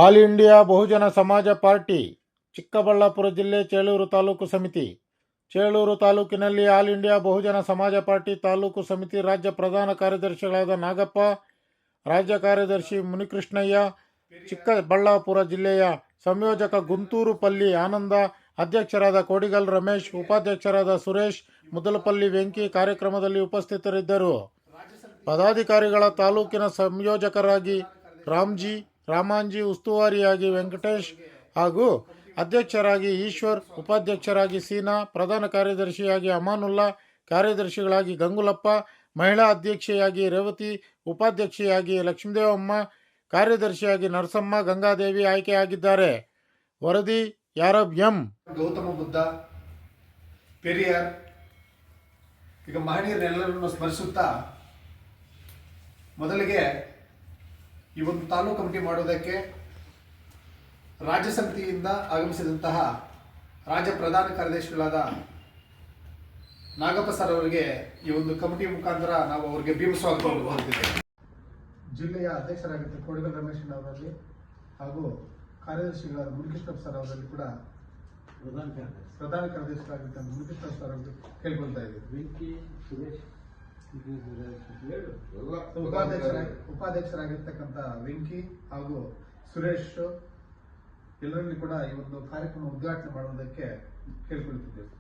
All India ಬಹುಜನ ಸಮಾಜ party Chikkaballapur ಜಿಲ್ಲೆ ಚೇಳೂರು ತಾಲೂಕು ಸಮಿತಿ. ಚೇಳೂರು ತಾಲೂಕಿನಲ್ಲಿ ಆಲ್ ಇಂಡಿಯಾ ಬಹುಜನ ಸಮಾಜ ಪಾರ್ಟಿ ತಾಲೂಕು ಸಮಿತಿ ರಾಜ್ಯ ಪ್ರಧಾನ ಕಾರ್ಯದರ್ಶಿಗಳಾದ ನಾಗಪ್ಪ, ರಾಜ್ಯ ಕಾರ್ಯದರ್ಶಿ ಮುನಿಕೃಷ್ಣಯ್ಯ, ಚಿಕ್ಕಬಳ್ಳಾಪುರ ಜಿಲ್ಲೆಯ ಸಂಯೋಜಕ ಗುಂತೂರು ಪಲ್ಲಿ ಆನಂದ, ಅಧ್ಯಕ್ಷರಾದ ಕೋಡಿಗಲ್ ರಮೇಶ್, ಉಪಾಧ್ಯಕ್ಷರಾದ ಸುರೇಶ್, ಮುದಲಪಲ್ಲಿ ವೆಂಕಿ ಕಾರ್ಯಕ್ರಮದಲ್ಲಿ ಉಪಸ್ಥಿತರಿದ್ದರು. ಪದಾಧಿಕಾರಿಗಳ ತಾಲೂಕಿನ ಸಂಯೋಜಕರಾಗಿ ರಾಮ್ಜಿ, ರಾಮಾಂಜಿ, ಉಸ್ತುವಾರಿಯಾಗಿ ವೆಂಕಟೇಶ್ ಹಾಗೂ ಅಧ್ಯಕ್ಷರಾಗಿ ಈಶ್ವರ್, ಉಪಾಧ್ಯಕ್ಷರಾಗಿ ಸೀನಾ, ಪ್ರಧಾನ ಕಾರ್ಯದರ್ಶಿಯಾಗಿ ಅಮಾನುಲ್ಲಾ, ಕಾರ್ಯದರ್ಶಿಗಳಾಗಿ ಗಂಗುಲಪ್ಪ, ಮಹಿಳಾ ಅಧ್ಯಕ್ಷೆಯಾಗಿ ರೇವತಿ, ಉಪಾಧ್ಯಕ್ಷೆಯಾಗಿ ಲಕ್ಷ್ಮೀದೇವಮ್ಮ, ಕಾರ್ಯದರ್ಶಿಯಾಗಿ ನರಸಮ್ಮ, ಗಂಗಾದೇವಿ ಆಯ್ಕೆಯಾಗಿದ್ದಾರೆ. ವರದಿ ಯಾರಬ್ ಎಂ. ಗೌತಮ ಬುದ್ಧ, ಪೆರಿಯಾರ್, ಈಗ ಮಹನೀಯರೆಲ್ಲರನ್ನು ಸ್ಮರಿಸುತ್ತಾ ಮೊದಲಿಗೆ ಈ ಒಂದು ತಾಲೂಕು ಕಮಿಟಿ ಮಾಡುವುದಕ್ಕೆ ರಾಜ್ಯ ಸಮಿತಿಯಿಂದ ಆಗಮಿಸಿದಂತಹ ರಾಜ್ಯ ಪ್ರಧಾನ ಕಾರ್ಯದರ್ಶಿಗಳಾದ ನಾಗಪ್ಪ ಸರ್ ಅವರಿಗೆ ಈ ಒಂದು ಕಮಿಟಿ ಮುಖಾಂತರ ನಾವು ಅವರಿಗೆ ಭೀಮಸ್ವಾಗತ ಕೊಡುತ್ತಿದ್ದೇವೆ. ಜಿಲ್ಲೆಯ ಅಧ್ಯಕ್ಷರಾಗಿದ್ದ ಕೋಡಿಗಲ್ ರಮೇಶ್ ಅವರಲ್ಲಿ ಹಾಗೂ ಕಾರ್ಯದರ್ಶಿಗಳಾದ ಮುನಿಕೃಷ್ಣಪ್ಪ ಸರ್ ಅವರಲ್ಲಿ ಕೂಡ ಪ್ರಧಾನ ಕಾರ್ಯದರ್ಶಿಗಳಾಗಿದ್ದ ಮುನಿಕೃಷ್ಣಪ್ಪ ಸರ್ ಅವರು ಕೇಳ್ಕೊಳ್ತಾ ಇದ್ದೀವಿ. ಉಪಾಧ್ಯಕ್ಷರಾಗಿರ್ತಕ್ಕಂಥ ವೆಂಕಿ ಹಾಗೂ ಸುರೇಶ್ ಎಲ್ಲರಲ್ಲಿ ಕೂಡ ಈ ಒಂದು ಕಾರ್ಯಕ್ರಮ ಉದ್ಘಾಟನೆ ಮಾಡುವುದಕ್ಕೆ ಕೇಳ್ಕೊಳ್ತಿದ್ದೇವೆ.